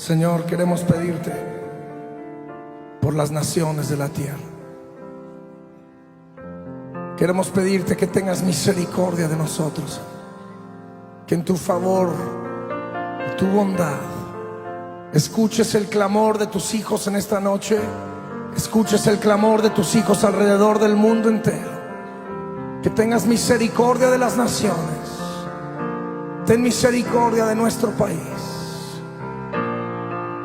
Señor, queremos pedirte por las naciones de la tierra. Queremos pedirte que tengas misericordia de nosotros, que en tu favor y tu bondad escuches el clamor de tus hijos en esta noche, escuches el clamor de tus hijos alrededor del mundo entero. Que tengas misericordia de las naciones, ten misericordia de nuestro país.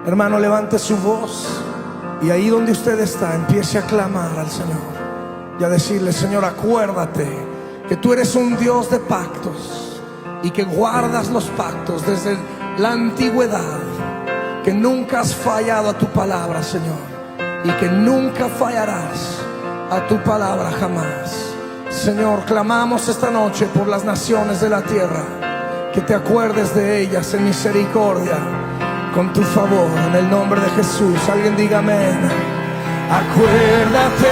Hermano, levante su voz y ahí donde usted está empiece a clamar al Señor y a decirle: Señor, acuérdate que tú eres un Dios de pactos y que guardas los pactos desde la antigüedad, que nunca has fallado a tu palabra, Señor, y que nunca fallarás a tu palabra jamás. Señor, clamamos esta noche por las naciones de la tierra, que te acuerdes de ellas en misericordia, con tu favor, en el nombre de Jesús. Alguien diga amén. Acuérdate,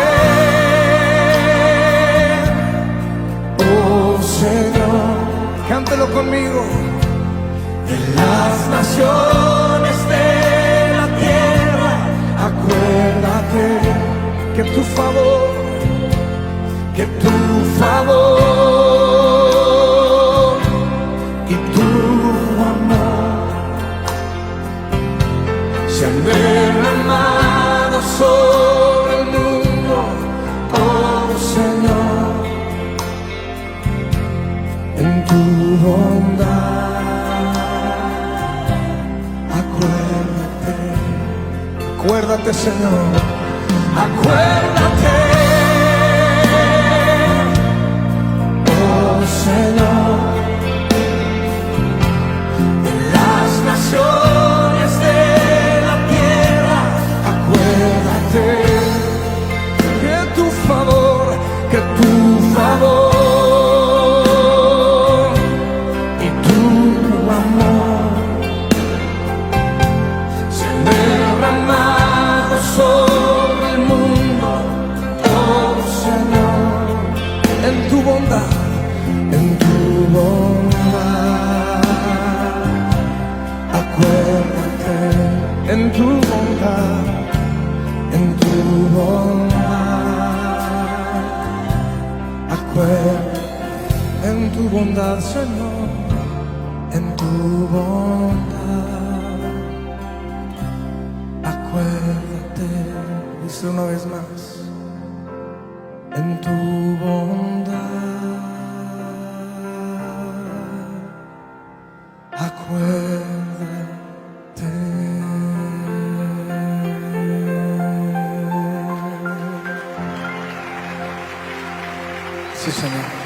oh Señor, cántelo conmigo, de las naciones de la tierra. Acuérdate que tu favor, que tu favor y tu amor se han derramado sobre el mundo, oh Señor, en tu bondad. Acuérdate, Señor, acuérdate, oh Señor, de las naciones de la tierra. Acuérdate que tu favor y tu amor se han derramado sobre el mundo, oh Señor, en tu bondad, en tu bondad. Acuérdate, en tu bondad, en tu bondad. Acuérdate, en tu bondad, Señor, en tu bondad. Acuérdate, dice una vez más, en tu bondad. Acuérdate. Sí, Señor.